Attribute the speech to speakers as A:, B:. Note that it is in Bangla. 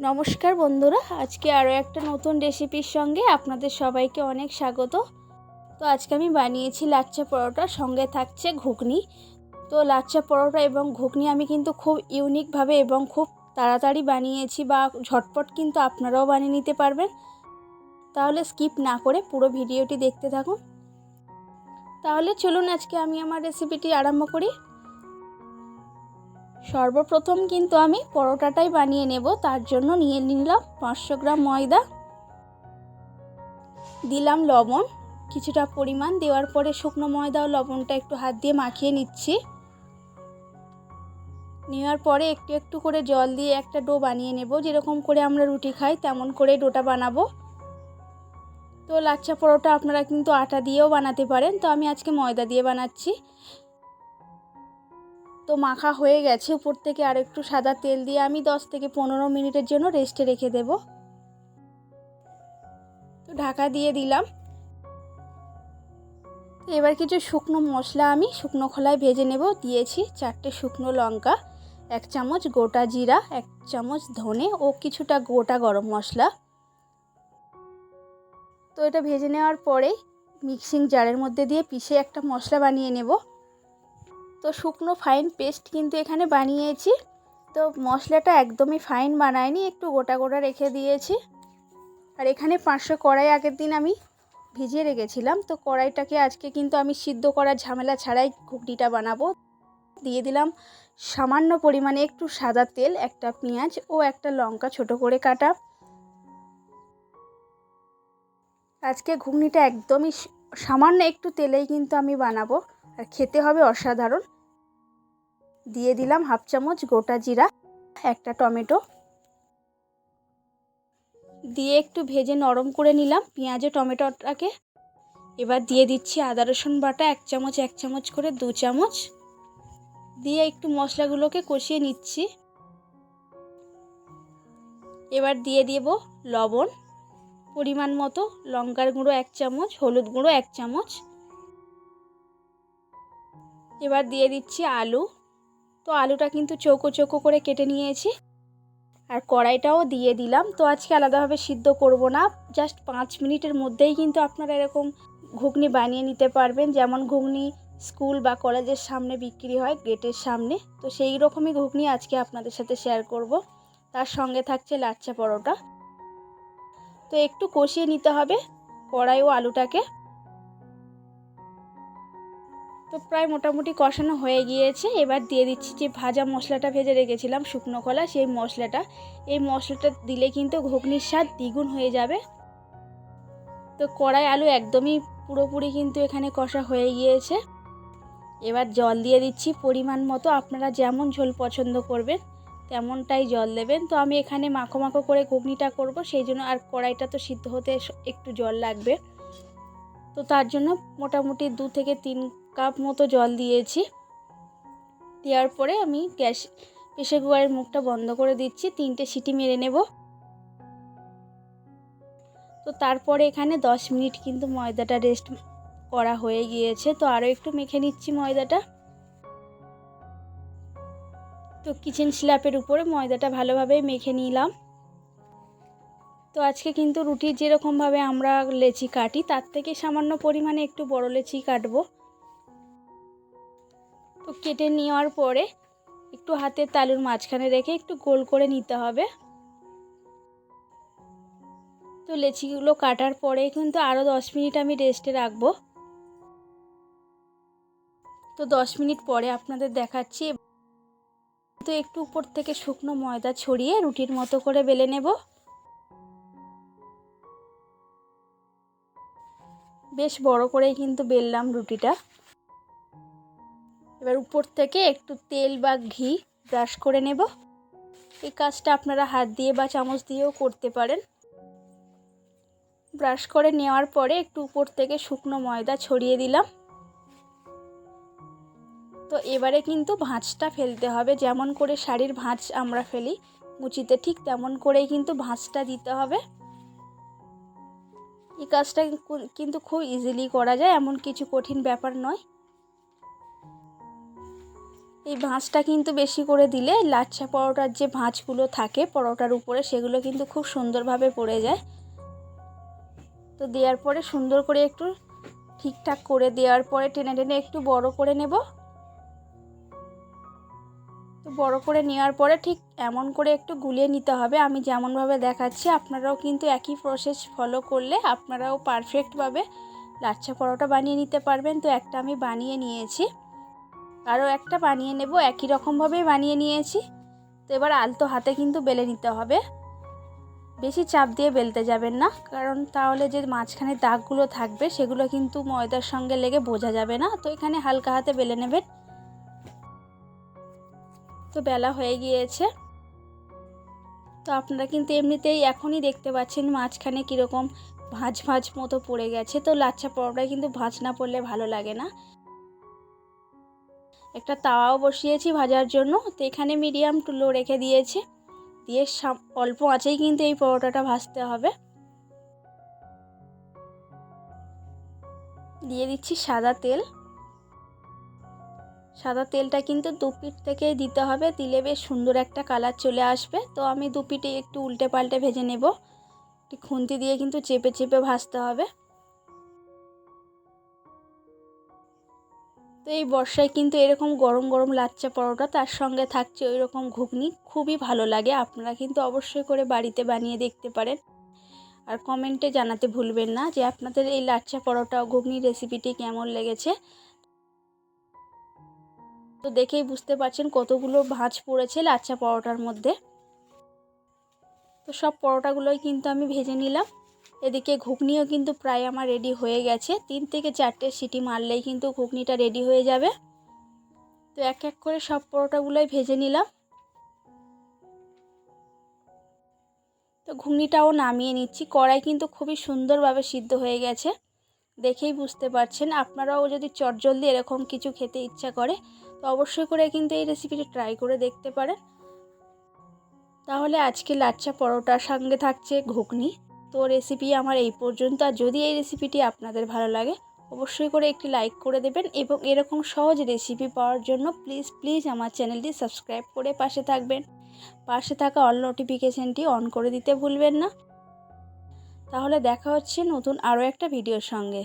A: নমস্কার বন্ধুরা, আজকে আরও একটা নতুন রেসিপির সঙ্গে আপনাদের সবাইকে অনেক স্বাগত। তো আজকে আমি বানিয়েছি লাচ্চা পরোটা, সঙ্গে থাকছে ঘুগনি। তো লাচ্চা পরোটা এবং ঘুগনি আমি কিন্তু খুব ইউনিকভাবে এবং খুব তাড়াতাড়ি বানিয়েছি, বা ঝটপট কিন্তু আপনারাও বানিয়ে নিতে পারবেন। তাহলে স্কিপ না করে পুরো ভিডিওটি দেখতে থাকুন। তাহলে চলুন আজকে আমি আমার রেসিপিটি আরম্ভ করি। সর্বপ্রথম কিন্তু আমি পরোটাটাই বানিয়ে নেব। তার জন্য নিয়ে নিলাম 500 গ্রাম ময়দা, দিলাম লবণ কিছুটা পরিমাণ। দেওয়ার পরে শুকনো ময়দা ও লবণটা একটু হাত দিয়ে মাখিয়ে নিচ্ছি। নেওয়ার পরে একটু একটু করে জল দিয়ে একটা ডো বানিয়ে নেব। যেরকম করে আমরা রুটি খাই তেমন করে ডোটা বানাবো। তো লাচ্চা পরোটা আপনারা কিন্তু আটা দিয়েও বানাতে পারেন, তো আমি আজকে ময়দা দিয়ে বানাচ্ছি। তো মাখা হয়ে গেছে, উপর থেকে আর একটু সাদা তেল দিয়ে আমি 10 থেকে 15 মিনিটের জন্য রেস্টে রেখে দেব। তো ঢাকা দিয়ে দিলাম। এবার কিছু শুকনো মশলা আমি শুকনো খোলায় ভেজে নেব। দিয়েছি 4টে শুকনো লঙ্কা, 1 চামচ গোটা জিরা, 1 চামচ ধনে ও কিছুটা গোটা গরম মশলা। তো এটা ভেজে নেওয়ার পরে মিক্সিং জারের মধ্যে দিয়ে পিষে একটা মশলা বানিয়ে নেব। তো শুকনো ফাইন পেস্ট কিন্তু এখানে বানিয়েছি। তো মশলাটা একদমই ফাইন বানাইনি, একটু গোটা গোটা রেখে দিয়েছি। আর এখানে 500 কড়াই আগের দিন আমি ভিজিয়ে রেখেছিলাম। তো কড়াইটাকে আজকে কিন্তু আমি সিদ্ধ করার ঝামেলা ছাড়াই ঘুগনিটা বানাবো। দিয়ে দিলাম সামান্য পরিমাণে একটু সাদা তেল, একটা পেঁয়াজ ও একটা লঙ্কা ছোট করে কাটা। আজকে ঘুগনিটা একদমই সামান্য একটু তেলেই কিন্তু আমি বানাবো, আর খেতে হবে অসাধারণ। দিয়ে দিলাম 1/2 চামচ গোটা জিরা, একটা টমেটো দিয়ে একটু ভেজে নরম করে নিলাম পেঁয়াজ ও টমেটোটাকে। এবার দিয়ে দিচ্ছি আদা রসুন বাটা 1 চামচ 1 চামচ করে 2 চামচ দিয়ে একটু মশলাগুলোকে কষিয়ে নিচ্ছি। এবার দিয়ে দেব লবণ পরিমাণ মতো, লঙ্কার গুঁড়ো 1 চামচ, হলুদ গুঁড়ো 1 চামচ। এবার দিয়ে দিচ্ছি আলু। তো আলুটা কিন্তু চৌকো চৌকো করে কেটে নিয়েছি। আর কড়াইটাও দিয়ে দিলাম। তো আজকে আলাদাভাবে সিদ্ধ করব না, জাস্ট 5 মিনিটের মধ্যেই কিন্তু আপনারা এরকম ঘুগনি বানিয়ে নিতে পারবেন। যেমন ঘুগনি স্কুল বা কলেজের সামনে বিক্রি হয়, গেটের সামনে, তো সেই রকমই ঘুগনি আজকে আপনাদের সাথে শেয়ার করব। তার সঙ্গে থাকছে লাচ্চা পরোটা। তো একটু কষিয়ে নিতে হবে কড়াই ও আলুটাকে। তো প্রায় মোটামুটি কষানো হয়ে গিয়েছে। এবার দিয়ে দিচ্ছি যে ভাজা মশলাটা ভেজে রেখেছিলাম শুকনো খোলা, সেই মশলাটা। এই মশলাটা দিলে কিন্তু ঘুগনির স্বাদ দ্বিগুণ হয়ে যাবে। তো কড়াই আলু একদমই পুরোপুরি কিন্তু এখানে কষা হয়ে গিয়েছে। এবার জল দিয়ে দিচ্ছি পরিমাণ মতো। আপনারা যেমন ঝোল পছন্দ করবেন তেমনটাই জল দেবেন। তো আমি এখানে মাখো মাখো করে ঘুগনিটা করব, সেই জন্য, আর কড়াইটা তো সিদ্ধ হতে একটু জল লাগবে। তো তার জন্য মোটামুটি 2 থেকে 3 কাপ মতো জল দিয়েছি। দেওয়ার পরে আমি প্রেসার কুকারের মুখটা বন্ধ করে দিচ্ছি, 3টে সিটি মেরে নেব। তো তারপরে এখানে 10 মিনিট কিন্তু ময়দাটা রেস্ট করা হয়ে গিয়েছে। তো আরও একটু মেখে নিচ্ছি ময়দাটা। তো কিচেন স্ল্যাপের উপরে ময়দাটা ভালোভাবে মেখে নিলাম। তো আজকে কিন্তু রুটির যেরকমভাবে আমরা লেচি কাটি তার থেকে সামান্য পরিমাণে একটু বড় লেচি কাটবো। তো কেটে নেওয়ার পরে একটু হাতের তালুর মাঝখানে রেখে একটু গোল করে নিতে হবে। তো লেচিগুলো কাটার পরে কিন্তু আরও 10 মিনিট আমি রেস্টে রাখবো। তো 10 মিনিট পরে আপনাদের দেখাচ্ছি। তো একটু উপর থেকে শুকনো ময়দা ছড়িয়ে রুটির মতো করে বেলে নেব। বেশ বড় করেই কিন্তু বেললাম রুটিটা। এবার উপর থেকে একটু তেল বা ঘি ব্রাশ করে নেব। এই কাজটা আপনারা হাত দিয়ে বা চামচ দিয়েও করতে পারেন। ব্রাশ করে নেওয়ার পরে একটু উপর থেকে শুকনো ময়দা ছড়িয়ে দিলাম। তো এবারে কিন্তু ভাঁজটা ফেলতে হবে, যেমন করে শাড়ির ভাঁজ আমরা ফেলি মুচিতে, ঠিক তেমন করেই কিন্তু ভাঁজটা দিতে হবে। এই কাজটা কিন্তু খুব ইজিলি করা যায়, এমন কিছু কঠিন ব্যাপার নয়। এই ভাঁজটা কিন্তু বেশি করে দিলে লাচ্ছা পরোটার যে ভাঁজগুলো থাকে পরোটার উপরে সেগুলো কিন্তু খুব সুন্দরভাবে পড়ে যায়। তো দেওয়ার পরে সুন্দর করে একটু ঠিকঠাক করে দেওয়ার পরে টেনে টেনে একটু বড় করে নেব। তো বড় করে নেওয়ার পরে ঠিক এমন করে একটু গুলিয়ে নিতে হবে। আমি যেমনভাবে দেখাচ্ছি আপনারাও কিন্তু একই প্রসেস ফলো করলে আপনারাও পারফেক্টভাবে লাচ্ছা পরোটা বানিয়ে নিতে পারবেন। তো একটা আমি বানিয়ে নিয়েছি, আরও একটা বানিয়ে নেব, একই রকমভাবেই বানিয়ে নিয়েছি। তো এবার আলতো হাতে কিন্তু বেলে নিতে হবে, বেশি চাপ দিয়ে বেলতে যাবেন না, কারণ তাহলে যে মাঝখানে দাগগুলো থাকবে সেগুলো কিন্তু ময়দার সঙ্গে লেগে বোঝা যাবে না। তো এখানে হালকা হাতে বেলে নেবেন। তো বেলা হয়ে গিয়েছে। তো আপনারা কিন্তু এমনিতেই এখনই দেখতে পাচ্ছেন মাঝখানে কীরকম ভাঁজ ভাঁজ মতো পড়ে গেছে। তো লাচ্ছা পরোটায় কিন্তু ভাঁজ না পড়লে ভালো লাগে না। একটা তাওয়াও বসিয়েছি ভাজার জন্য। তো এখানে মিডিয়াম টু লো রেখে দিয়েছি, দিয়ে অল্প আঁচেই কিন্তু এই পরোটাটা ভাজতে হবে। দিয়ে দিচ্ছি সাদা তেল। সাদা তেলটা কিন্তু দু পিঠ থেকেই দিতে হবে, দিলে বেশ সুন্দর একটা কালার চলে আসবে। তো আমি দু পিঠে একটু উল্টে পাল্টে ভেজে নেব, একটু খুন্তি দিয়ে কিন্তু চেপে চেপে ভাজতে হবে। তো এই বর্ষায় কিন্তু এরকম গরম গরম লাচ্ছা পরোটা, তার সঙ্গে থাকছে ওই রকম ঘুগনি, খুবই ভালো লাগে। আপনারা কিন্তু অবশ্যই করে বাড়িতে বানিয়ে দেখতে পারেন। আর কমেন্টে জানাতে ভুলবেন না যে আপনাদের এই লাচ্ছা পরোটা ও ঘুগনির রেসিপিটি কেমন লেগেছে। তো দেখেই বুঝতে পারছেন কতগুলো ভাঁজ পড়েছে লাচ্ছা পরোটার মধ্যে। তো সব পরোটাগুলোই কিন্তু আমি ভেজে নিলাম। এদিকে ঘুগনিও কিন্তু প্রায় আমার রেডি হয়ে গেছে, 3 থেকে 4টে সিটি মারলেই কিন্তু ঘুগনিটা রেডি হয়ে যাবে। তো এক এক করে সব পরোটাগুলোই ভেজে নিলাম। তো ঘুগনিটাও নামিয়ে নিচ্ছি। কড়াই কিন্তু খুবই সুন্দরভাবে সিদ্ধ হয়ে গেছে, দেখেই বুঝতে পারছেন। আপনারাও যদি চটজলদি এরকম কিছু খেতে ইচ্ছা করে তো অবশ্যই করে কিন্তু এই রেসিপিটি ট্রাই করে দেখতে পারেন। তাহলে আজকে লাচ্ছা পরোটার সঙ্গে থাকছে ঘুগনি। তো রেসিপি আমার এই পর্যন্ত। আর যদি এই রেসিপিটি আপনাদের ভালো লাগে অবশ্যই করে একটি লাইক করে দেবেন, এবং এরকম সহজ রেসিপি পাওয়ার জন্য প্লিজ প্লিজ আমার চ্যানেলটি সাবস্ক্রাইব করে পাশে থাকবেন। পাশে থাকা অল নোটিফিকেশানটি অন করে দিতে ভুলবেন না। তাহলে দেখা হচ্ছে নতুন আরও একটা ভিডিওর সঙ্গে।